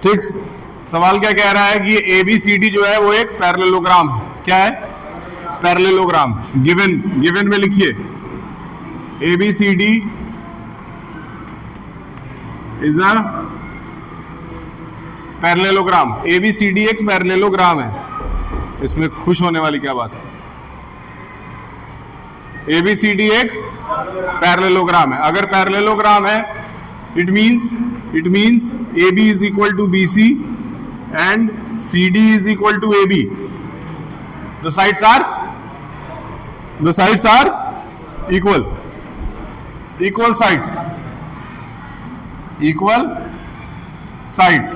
ठीक। सवाल क्या कह रहा है कि ABCD जो है वो एक पैरेललोग्राम है। क्या है? पैरेललोग्राम। गिवन में लिखिए ABCD is a parallelogram. ABCD एक पैरेललोग्राम है। इसमें खुश होने वाली क्या बात है? ABCD एक पैरेललोग्राम है। अगर पैरेललोग्राम है it means AB is equal to BC and CD is equal to AB. The sides are equal sides,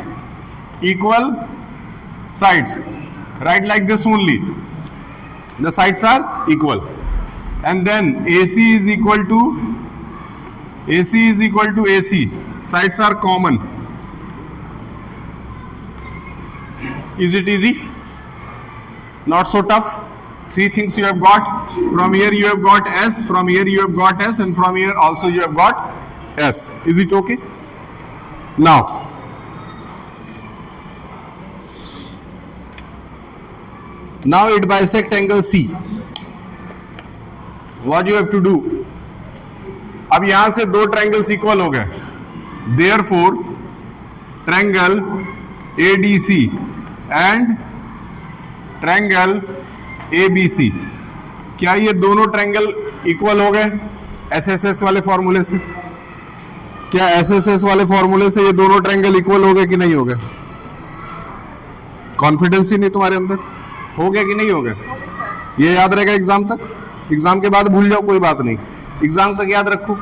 equal sides. Write like this only. The sides are equal, and then AC is equal to AC. Sides are common. Is it easy? Not so tough. Three things you have got. From here you have got S, from here you have got S, and from here also you have got S. Is it okay? Now, it bisect angle C. What you have to do? अब यहां से दो triangles equal हो गए, therefore triangle ADC and triangle ABC, क्या ये दोनों triangle equal हो गए SSS वाले फॉर्मूले से? क्या SSS वाले फॉर्मूले से ये दोनों ट्रायंगल इक्वल हो गए कि नहीं हो गए? कॉन्फिडेंस ही नहीं तुम्हारे अंदर। हो गया कि नहीं हो गया? ये याद रहेगा एग्जाम तक। एग्जाम के बाद भूल जाओ, कोई बात नहीं, एग्जाम तक याद रखो।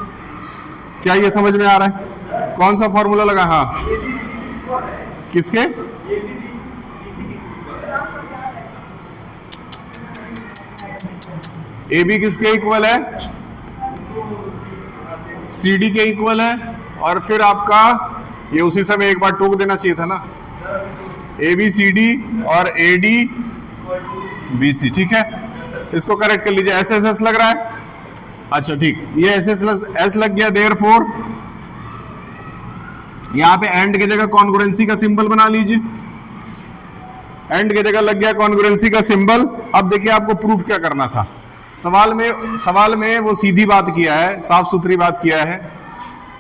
क्या ये समझ में आ रहा है? कौन सा फॉर्मूला लगा? हाँ, किसके? AB किसके इक्वल है? CD के इक्वल है। और फिर आपका ये उसी समय एक बार टोक देना चाहिए था ना, ABCD और ADBC। ठीक है, इसको करेक्ट कर लीजिए। SSS लग रहा है? अच्छा ठीक, ये SSS लग गया। देयरफॉर यहां पे एंड की जगह कॉन्ग्रुएंसी का सिंबल बना लीजिए। एंड की जगह लग गया कॉन्ग्रुएंसी का सिंबल। अब देखिए आपको प्रूफ क्या करना था। सवाल में वो सीधी बात किया है, साफ सुथरी बात किया है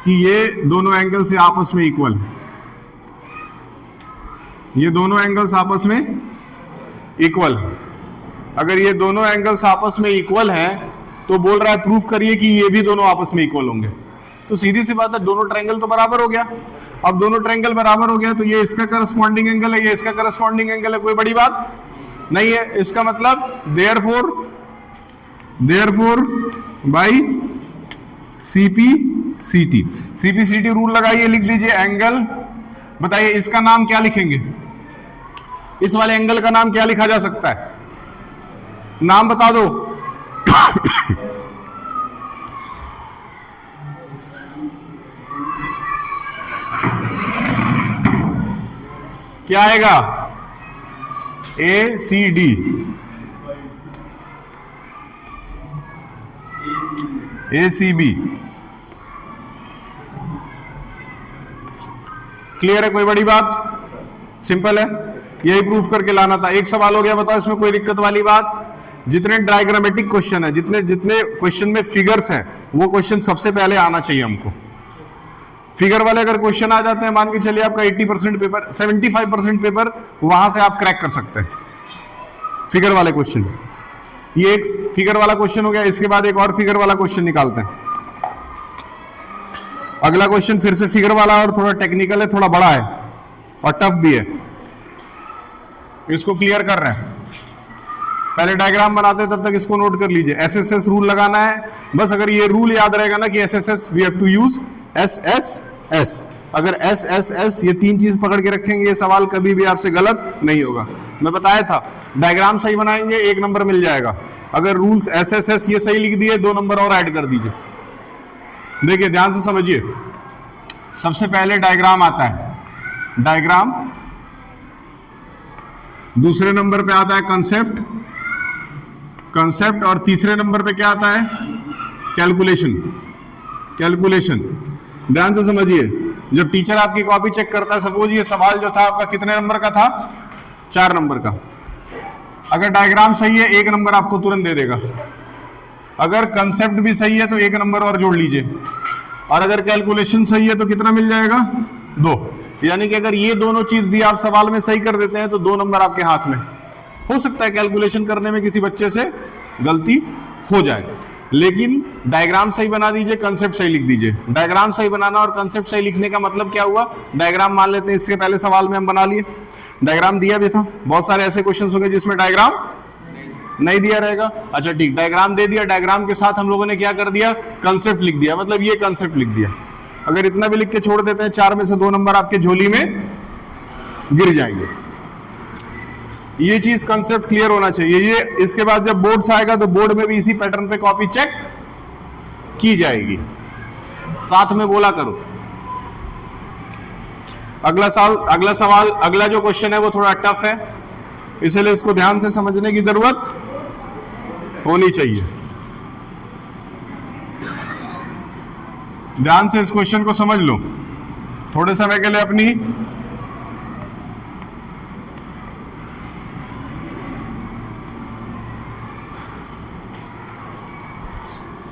कि ये दोनों एंगल से आपस में इक्वल है। ये दोनों एंगल्स आपस में इक्वल है। अगर ये दोनों एंगल्स आपस में इक्वल हैं तो बोल रहा है प्रूफ करिए कि ये भी दोनों आपस में इक्वल होंगे। तो सीधी सी बात है, दोनों ट्रायंगल तो बराबर हो गया। अब दोनों ट्रायंगल बराबर हो गया तो ये इसका करस्पॉन्डिंग एंगल है, ये इसका करस्पॉन्डिंग एंगल है, कोई बड़ी बात नहीं है। इसका मतलब देयरफॉर बाई CPCT रूल लगाइए, लिख दीजिए एंगल। बताइए इसका नाम क्या लिखेंगे? इस वाले एंगल का नाम क्या लिखा जा सकता है? नाम बता दो। क्या आएगा? ACD, ACB। क्लियर है? कोई बड़ी बात? सिंपल है, यही प्रूफ करके लाना था। एक सवाल हो गया, बताओ इसमें कोई दिक्कत वाली बात? जितने डायग्रामेटिक क्वेश्चन है, जितने क्वेश्चन में फिगर्स हैं, वो क्वेश्चन सबसे पहले आना चाहिए हमको। फिगर वाले अगर क्वेश्चन आ जाते हैं, मान के चलिए आपका 80% पेपर, 75% पेपर वहां से आप क्रैक कर सकते हैं फिगर वाले क्वेश्चन। ये एक फिगर वाला क्वेश्चन हो गया। इसके बाद एक और फिगर वाला क्वेश्चन निकालते हैं। अगला क्वेश्चन फिर से फिगर वाला और थोड़ा टेक्निकल है, थोड़ा बड़ा है और टफ भी है। इसको क्लियर कर रहे हैं। पहले डायग्राम बनाते हैं, तब तक इसको नोट कर लीजिए। SSS रूल लगाना है बस। अगर ये रूल याद रहेगा ना कि SSS we have to use SSS। अगर SSS ये तीन चीज पकड़ के रखेंगे, ये सवाल कभी भी आपसे गलत नहीं होगा। मैं बताया था, डायग्राम सही बनाएंगे 1 नंबर मिल जाएगा। अगर रूल्स SSS ये सही लिख दिए, 2 नंबर और ऐड कर दीजिए। देखिए ध्यान से समझिए। सबसे पहले डायग्राम आता है, डायग्राम। दूसरे नंबर पे आता है कंसेप्ट और तीसरे नंबर पे क्या आता है? कैलकुलेशन। ध्यान से समझिए। जब टीचर आपकी कॉपी चेक करता है, सपोज ये सवाल जो था आपका कितने नंबर का था, 4 नंबर का, अगर डायग्राम सही है 1 नंबर आपको तुरंत दे देगा, अगर कंसेप्ट भी सही है तो 1 नंबर और जोड़ लीजिए, और अगर कैलकुलेशन सही है तो कितना मिल जाएगा, 2। यानी कि अगर ये दोनों चीज भी आप सवाल में सही कर देते हैं तो 2 नंबर आपके हाथ में। हो सकता है कैलकुलेशन करने में किसी बच्चे से गलती हो जाए, लेकिन डायग्राम सही बना दीजिए, कंसेप्ट सही लिख दीजिए। डायग्राम सही बनाना और कंसेप्ट सही लिखने का मतलब क्या हुआ, डायग्राम मान लेते हैं इसके पहले सवाल में हम बना लिए, डायग्राम दिया भी था, बहुत सारे ऐसे क्वेश्चन हो गए जिसमें डायग्राम नहीं दिया रहेगा। अच्छा ठीक, डायग्राम दे दिया, डायग्राम के साथ हम लोगों ने क्या कर दिया, कंसेप्ट लिख दिया, मतलब ये कंसेप्ट लिख दिया। अगर इतना भी लिख के छोड़ देते हैं, 4 में से 2 नंबर आपके झोली में गिर जाएंगे। ये चीज कंसेप्ट क्लियर होना चाहिए। ये इसके बाद जब बोर्ड से आएगा तो बोर्ड में भी इसी पैटर्न पे कॉपी चेक की जाएगी, साथ में बोला करो। अगला सवाल, अगला जो क्वेश्चन है वो थोड़ा टफ है, इसलिए इसको ध्यान से समझने की जरूरत होनी चाहिए। ध्यान से इस क्वेश्चन को समझ लो थोड़े समय के लिए अपनी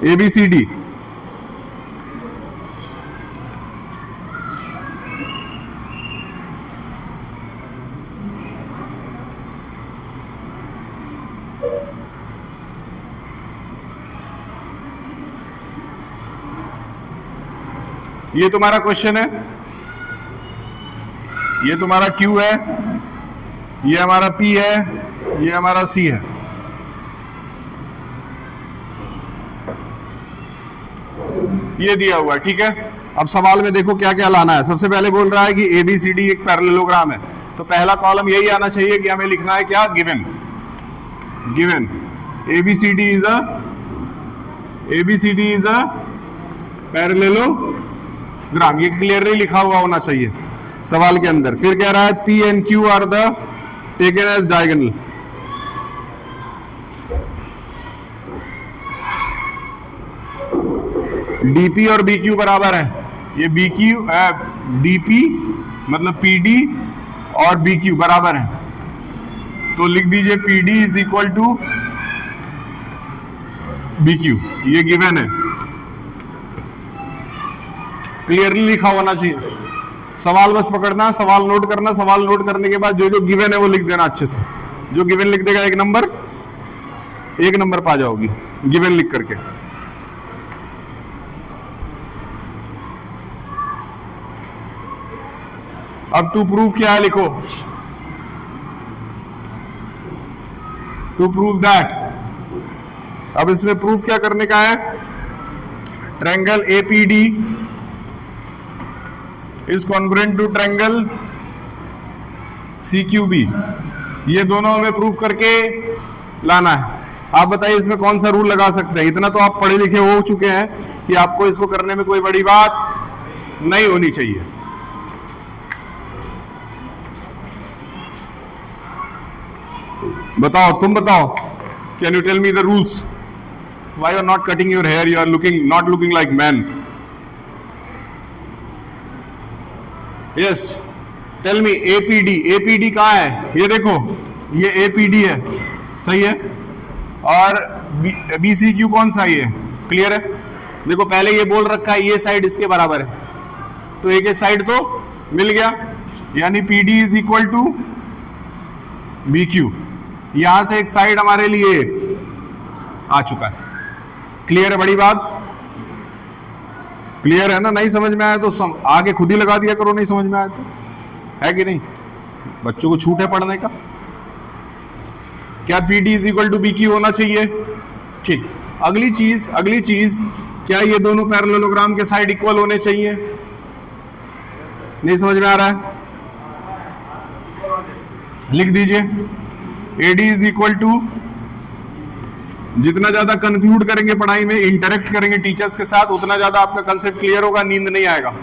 ABCD। ये तुम्हारा क्वेश्चन है, ये तुम्हारा Q है, ये हमारा P है, ये हमारा C है। ये दिया हुआ है, ठीक है। अब सवाल में देखो क्या क्या लाना है। सबसे पहले बोल रहा है कि ABCD एक पैरेललोग्राम है, तो पहला कॉलम यही आना चाहिए कि हमें लिखना है क्या, given ABCD is a parallelogram. ये क्लियरली लिखा हुआ होना चाहिए सवाल के अंदर। फिर कह रहा है P and Q are the taken as diagonal. DP और BQ बराबर है, ये DP मतलब PD और BQ बराबर है, तो लिख दीजिए PD is equal to BQ। ये गिवन है, क्लियरली लिखा होना चाहिए। सवाल बस पकड़ना, सवाल नोट करना, सवाल नोट करने के बाद जो जो गिवन है वो लिख देना अच्छे से। जो गिवन लिख देगा 1 नंबर पा जाओगी गिवन लिख करके। अब टू प्रूफ क्या है लिखो, टू प्रूव दैट। अब इसमें प्रूफ क्या करने का है, triangle APD is congruent to triangle CQB। ये दोनों हमें प्रूफ करके लाना है। आप बताइए इसमें कौन सा रूल लगा सकते हैं। इतना तो आप पढ़े लिखे हो चुके हैं कि आपको इसको करने में कोई बड़ी बात नहीं होनी चाहिए। बताओ, तुम बताओ, can you tell me the rules? Why you are not cutting your hair, you are not looking like man. Yes, tell me APD कहाँ है? ये देखो, ये APD है, सही है। और BCQ कौन सा है? क्लियर है। देखो पहले ये बोल रखा है ये साइड इसके बराबर है, तो एक एक साइड तो मिल गया, यानी PD is equal to BQ। यहां से एक साइड हमारे लिए आ चुका है। क्लियर है? बड़ी बात क्लियर है ना? नहीं समझ में आया तो आगे खुद ही लगा दिया करो, नहीं समझ में आया तो, है कि नहीं? बच्चों को छूट है पढ़ने का। क्या PD is equal to BQ होना चाहिए? ठीक। अगली चीज क्या ये दोनों पैरेललोग्राम के साइड इक्वल होने चाहिए? नहीं समझ में आ रहा है? लिख दीजिए AD इज इक्वल टू, जितना ज्यादा कंक्लूड करेंगे पढ़ाई में, इंटरेक्ट करेंगे टीचर्स के साथ, उतना ज्यादा आपका कंसेप्ट क्लियर होगा, नींद नहीं आएगा।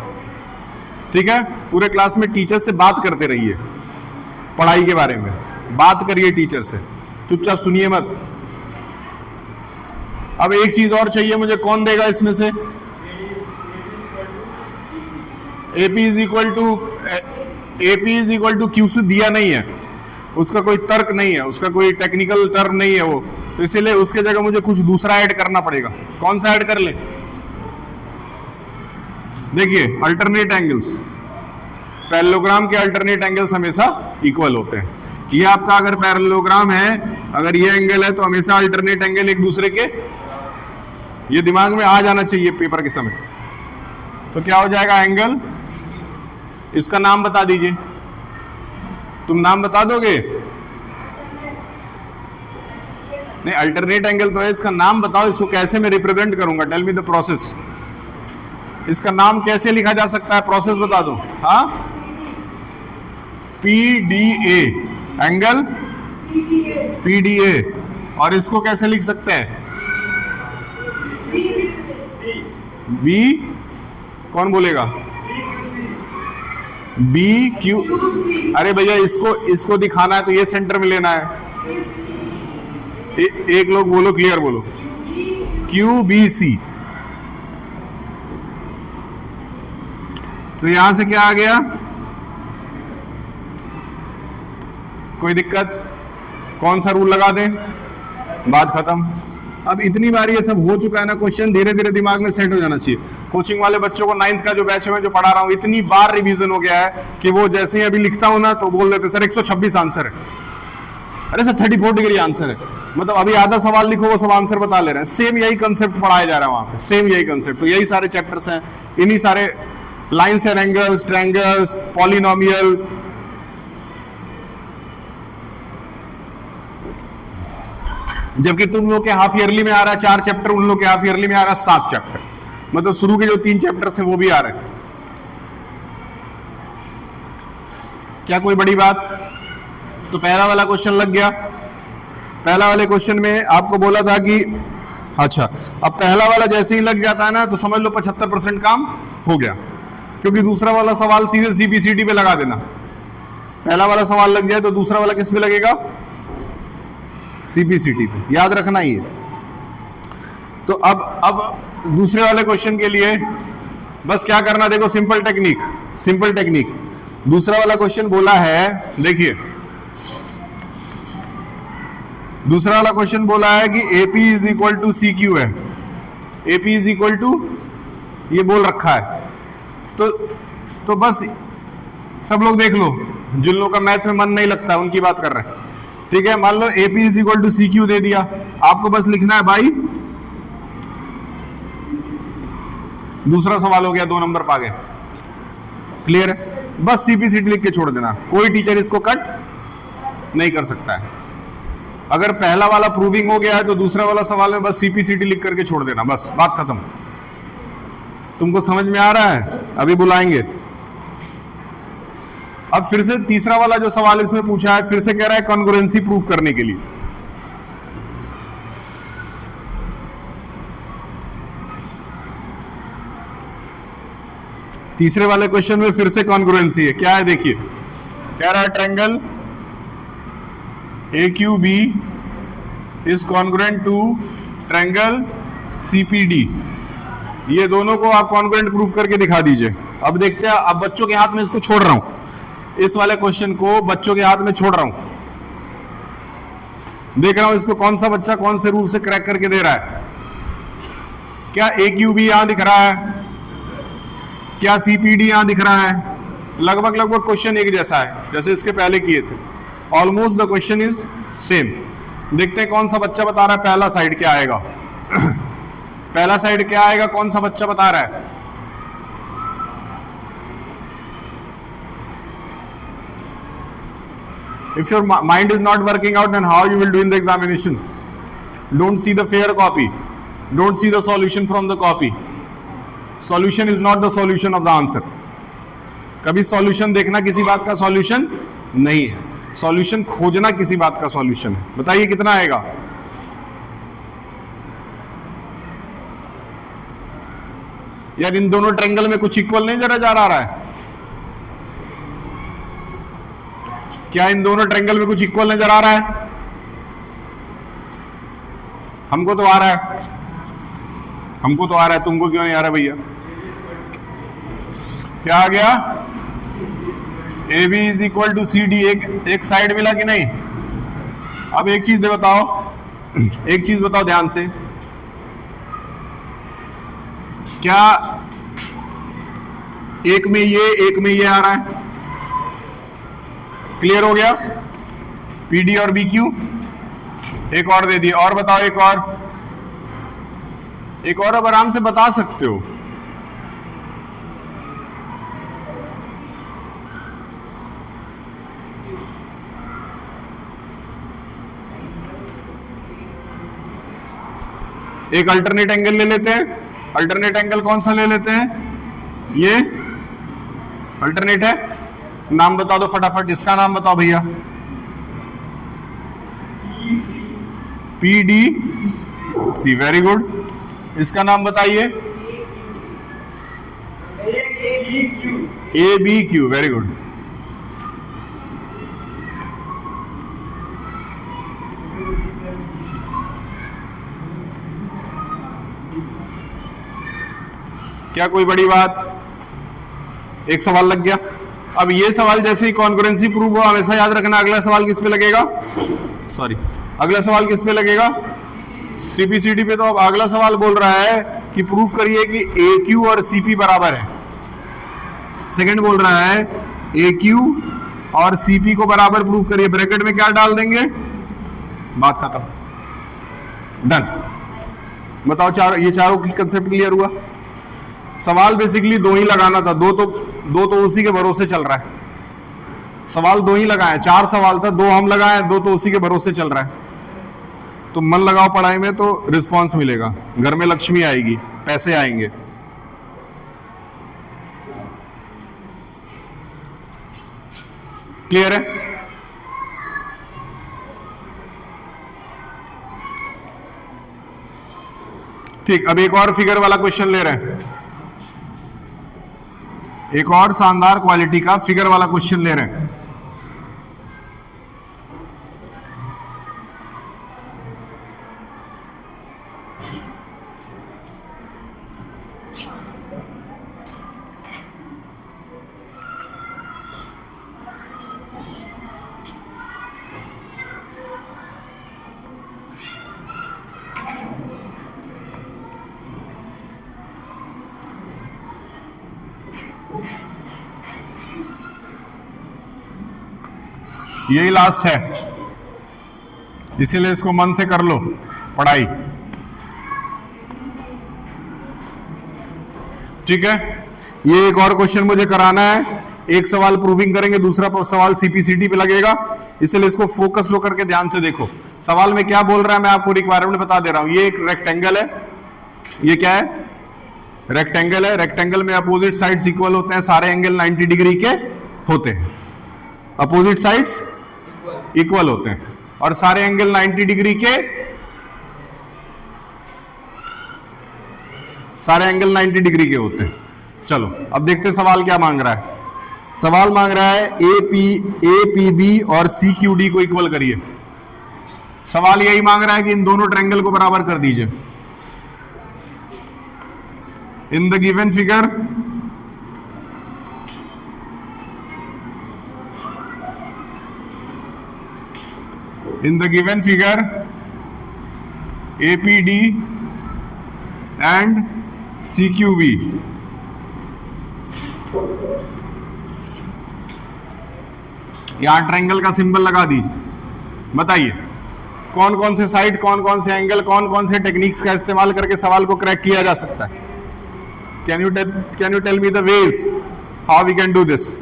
ठीक है? पूरे क्लास में टीचर्स से बात करते रहिए, पढ़ाई के बारे में बात करिए टीचर से, चुपचाप सुनिए मत। अब एक चीज और चाहिए मुझे, कौन देगा इसमें से? AP is equal to Q C दिया नहीं है, उसका कोई तर्क नहीं है, उसका कोई टेक्निकल टर्म नहीं है वो, तो इसीलिए उसके जगह मुझे कुछ दूसरा ऐड करना पड़ेगा। कौन सा ऐड कर ले? देखिए अल्टरनेट एंगल्स, पैरेललोग्राम के अल्टरनेट एंगल्स हमेशा इक्वल होते हैं। ये आपका अगर पैरेललोग्राम है, अगर ये एंगल है तो हमेशा अल्टरनेट एंगल एक दूसरे के, ये दिमाग में आ जाना चाहिए पेपर के समय। तो क्या हो जाएगा एंगल, इसका नाम बता दीजिए, तुम नाम बता दोगे? नहीं अल्टरनेट एंगल तो है, इसका नाम बताओ, इसको कैसे मैं रिप्रेजेंट करूंगा? टेल मी द प्रोसेस, इसका नाम कैसे लिखा जा सकता है, प्रोसेस बता दो। हाँ PDA, एंगल PDA, और इसको कैसे लिख सकते हैं? B, कौन बोलेगा? BQ, अरे भैया इसको दिखाना है तो ये सेंटर में लेना है। एक लोग बोलो, क्लियर बोलो, QBC। तो यहां से क्या आ गया? कोई दिक्कत? कौन सा रूल लगा दें? बात खत्म। अब इतनी बार ये सब हो चुका है ना, क्वेश्चन धीरे धीरे दिमाग में सेट हो जाना चाहिए। कोचिंग वाले बच्चों को 9th का जो बैच है मैं जो पढ़ा रहा हूं, इतनी बार रिवीजन हो गया है कि वो जैसे ही अभी लिखता हूं ना तो बोल देते सर 126 आंसर है, अरे सर 34 डिग्री आंसर है। मतलब अभी आधा सवाल लिखो वो सब आंसर बता ले रहे हैं। सेम यही कंसेप्ट पढ़ाया जा रहा है वहां पे, सेम यही कंसेप्ट। तो यही सारे चैप्टर्स हैं, इन्हीं सारे lines and angles, triangles, polynomial, जबकि तुम लोग के हाफ ईयरली में आ रहा है 4 चैप्टर, उन लोग के हाफ ईयरली में आ रहा है 7 चैप्टर। मतलब शुरू के जो 3 चैप्टर्स हैं वो भी आ रहे हैं। क्या कोई बड़ी बात? तो पहला वाला क्वेश्चन लग गया। पहला वाले क्वेश्चन में आपको बोला था कि अच्छा, अब पहला वाला जैसे ही लग जाता है ना तो समझ लो 75% काम हो गया, क्योंकि दूसरा वाला सवाल सीधे CPCT पे लगा देना। पहला वाला सवाल लग जाए तो दूसरा वाला किस पे लगेगा? CPCT पे, याद रखना ही है। तो अब दूसरे वाले क्वेश्चन के लिए बस क्या करना, देखो सिंपल टेक्निक। दूसरा वाला क्वेश्चन बोला है, देखिए दूसरा वाला क्वेश्चन बोला है कि AP is equal to CQ है, AP इज इक्वल टू ये बोल रखा है। तो बस सब लोग देख लो, जिन लोगों का मैथ में मन नहीं लगता उनकी बात कर रहे हैं, ठीक है। मान लो AP is equal to CQ दे दिया, आपको बस लिखना है बाई, दूसरा सवाल हो गया, 2 नंबर पा गए, क्लियर है। बस CPCT लिख के छोड़ देना, कोई टीचर इसको कट नहीं कर सकता है। अगर पहला वाला प्रूविंग हो गया है तो दूसरा वाला सवाल में बस CPCT लिख करके छोड़ देना, बस बात खत्म। तुमको समझ में आ रहा है? अभी बुलाएंगे। अब फिर से तीसरा वाला जो सवाल इसमें पूछा है, फिर से कह रहा है कॉन्ग्रुएंसी प्रूफ करने के लिए। तीसरे वाले क्वेश्चन में फिर से कॉन्ग्रुएंसी है। क्या है देखिए, कह रहा है triangle AQB is congruent to triangle CPD। ये दोनों को आप कॉन्ग्रुएंट प्रूफ करके दिखा दीजिए। अब देखते हैं, अब बच्चों के हाथ में इसको छोड़ रहा हूं, इस वाले क्वेश्चन को बच्चों के हाथ में छोड़ रहा हूं। देख रहा हूं इसको कौन सा बच्चा कौन से रूल से क्रैक करके दे रहा है। क्या AQB यहां दिख रहा है? क्या CPD यहां दिख रहा है? लगभग क्वेश्चन एक जैसा है जैसे इसके पहले किए थे। Almost the question is same. देखते हैं कौन सा बच्चा बता रहा है पहला साइड क्या आएगा। पहला साइड क्या आएगा, कौन सा बच्चा बता रहा है? If your mind is not working out, then how you will do in the examination? Don't see the fair copy. Don't see the solution from the copy. Solution is not the solution of the answer. कभी solution देखना किसी बात का solution नहीं है, solution खोजना किसी बात का सॉल्यूशन है। बताइए कितना आएगा? यार इन दोनों ट्रायंगल में कुछ इक्वल नहीं जरा जा रहा है? क्या इन दोनों ट्रायंगल में कुछ इक्वल नजर आ रहा है? हमको तो आ रहा है, तुमको क्यों नहीं आ रहा भैया? क्या आ गया? A B is equal to C D. एक साइड मिला कि नहीं? अब एक चीज बताओ, एक चीज बताओ ध्यान से, क्या एक में ये आ रहा है? क्लियर हो गया? पी डी और बी क्यू। एक और दे दिए, और बताओ एक और अब आराम से बता सकते हो। एक अल्टरनेट एंगल ले लेते हैं। अल्टरनेट एंगल कौन सा ले लेते हैं? ये अल्टरनेट है। नाम बता दो फटाफट, इसका नाम बताओ भैया। P D C, very good. इसका नाम बताइए। A B Q, very good. क्या कोई बड़ी बात? एक सवाल लग गया। अब ये सवाल जैसे ही कॉन्करेंसी प्रूव हो, हमेशा याद रखना अगला सवाल किस पे लगेगा? सॉरी, अगला सवाल किस पे लगेगा? सीपीसीडी पे। तो अब अगला सवाल बोल रहा है कि प्रूफ करिए कि ए क्यू और सीपी बराबर है। सेकंड बोल रहा है ए क्यू और सीपी को बराबर प्रूफ करिए। ब्रैकेट में क्या डाल देंगे? बात खत्म, डन। बताओ ये चारों की कंसेप्ट क्लियर हुआ? सवाल बेसिकली दो ही लगाना था, दो तो उसी के भरोसे चल रहा है। सवाल दो ही लगाए, 4 सवाल था, 2 हम लगाए, 2 तो उसी के भरोसे चल रहा है। तो मन लगाओ पढ़ाई में तो रिस्पांस मिलेगा, घर में लक्ष्मी आएगी, पैसे आएंगे। क्लियर है? ठीक, अब एक और फिगर वाला क्वेश्चन ले रहे हैं। एक और शानदार क्वालिटी का फिगर वाला क्वेश्चन ले रहे हैं। यही लास्ट है, इसीलिए इसको मन से कर लो पढ़ाई। ठीक है, ये एक और क्वेश्चन मुझे कराना है। एक सवाल प्रूविंग करेंगे, दूसरा सवाल सीपीसीटी पे लगेगा, इसलिए इसको फोकस होकर के ध्यान से देखो। सवाल में क्या बोल रहा है मैं आपको रिक्वायरमेंट बता दे रहा हूं। ये एक रेक्टेंगल है, ये क्या है? रेक्टेंगल है। रेक्टेंगल में अपोजिट साइड्स इक्वल होते हैं, सारे एंगल 90 डिग्री के होते हैं। अपोजिट साइड्स इक्वल होते हैं और सारे एंगल 90 डिग्री के, सारे एंगल 90 डिग्री के होते हैं। चलो अब देखते हैं सवाल क्या मांग रहा है। सवाल मांग रहा है ए पी बी और सी क्यू डी को इक्वल करिए। सवाल यही मांग रहा है कि इन दोनों ट्रायंगल को बराबर कर दीजिए। In the given figure APD and CQB यहां ट्रायंगल का सिंबल लगा दीजिए। बताइए कौन कौन से साइड, कौन कौन से एंगल, कौन कौन से टेक्निक्स का इस्तेमाल करके सवाल को क्रैक किया जा सकता है। Can you tell me the ways how we can do this?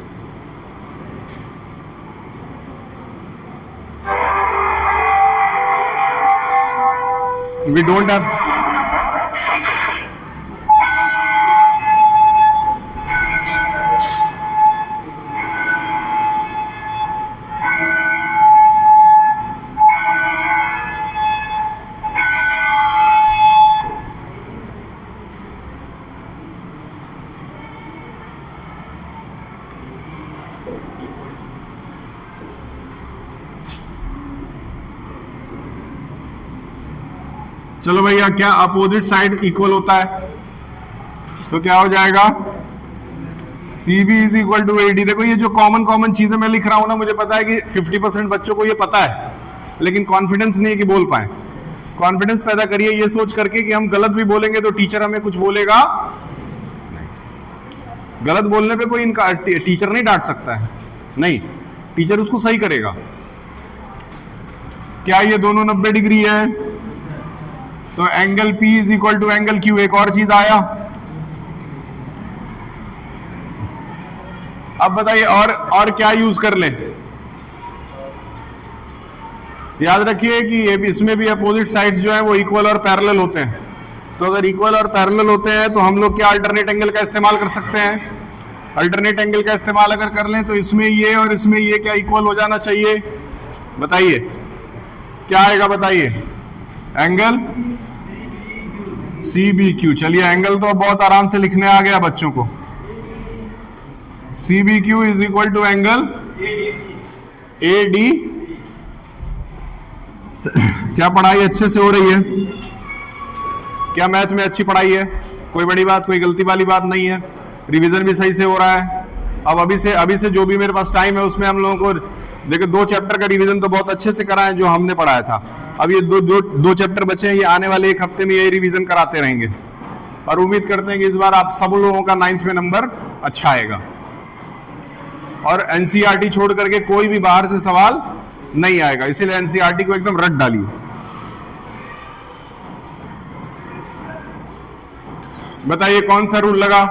We don't have चलो भैया, क्या अपोजिट साइड इक्वल होता है? तो क्या हो जाएगा? CB is equal to AD। देखो ये जो कॉमन चीजें मैं लिख रहा हूं ना, मुझे पता है कि 50% बच्चों को ये पता है, लेकिन कॉन्फिडेंस नहीं है कि बोल पाए। कॉन्फिडेंस पैदा करिए ये सोच करके कि हम गलत भी बोलेंगे तो टीचर हमें कुछ बोलेगा। गलत बोलने पे कोई इनका टीचर नहीं डांट सकता है, नहीं, टीचर उसको सही करेगा। क्या ये दोनों 90 डिग्री है? तो angle P is equal to angle Q। एक और चीज आया, अब बताइए और क्या यूज कर लें? याद रखिए कि ये इसमें भी अपोजिट साइड्स जो है वो इक्वल और पैरेलल होते हैं। तो अगर इक्वल और पैरेलल होते हैं तो हम लोग क्या अल्टरनेट एंगल का इस्तेमाल कर सकते हैं? अल्टरनेट एंगल का इस्तेमाल अगर कर लें तो इसमें ये और इसमें ये क्या इक्वल हो जाना चाहिए? बताइए क्या आएगा, बताइए। Angle CBQ। चलिए एंगल तो बहुत आराम से लिखने आ गया बच्चों को। CBQ is equal to angle AD। क्या पढ़ाई अच्छे से हो रही है? क्या मैथ में अच्छी पढ़ाई है? कोई बड़ी बात, कोई गलती वाली बात नहीं है। रिवीजन भी सही से हो रहा है। अब अभी से जो भी मेरे पास टाइम है उसमें हम लोगों को देखो 2 चैप्टर का रिवीजन तो बहुत अच्छे से कराएं जो हमने पढ़ाया था। अब ये दो चैप्टर बचे हैं, ये आने वाले 1 हफ्ते में यही रिवीजन कराते रहेंगे और उम्मीद करते हैं कि इस बार आप सब लोगों का 9th में नंबर अच्छा आएगा। और NCERT छोड़ करके कोई भी बाहर से सवाल नहीं आएगा, इसीलिए NCERT को एकदम रट डालिए। बताइए कौन सा रूल लगा?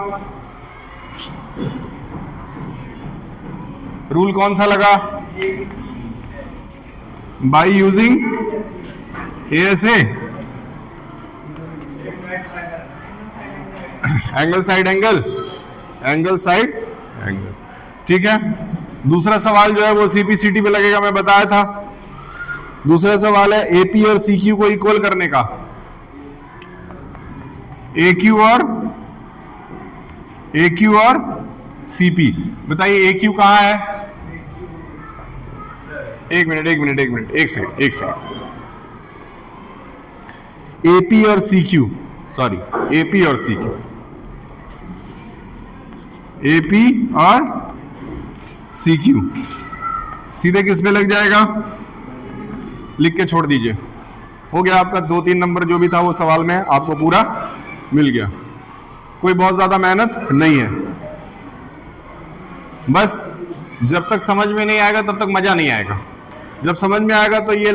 रूल कौन सा लगा? By using ASA, angle side angle, angle side angle. ठीक है, दूसरा सवाल जो है वो CPCT पे लगेगा, मैं बताया था। दूसरा सवाल है AP और CQ को इक्वल करने का। AQ और CP। बताइए AQ कहां है? एक मिनट, एक सेकंड। AP और CQ, सॉरी, AP और CQ, AP और CQ सीधे किस पे लग जाएगा? लिख के छोड़ दीजिए। हो गया आपका 2-3 नंबर जो भी था वो सवाल में आपको पूरा मिल गया। कोई बहुत ज्यादा मेहनत नहीं है, बस जब तक समझ में नहीं आएगा तब तक मजा नहीं आएगा। जब समझ में आएगा तो ये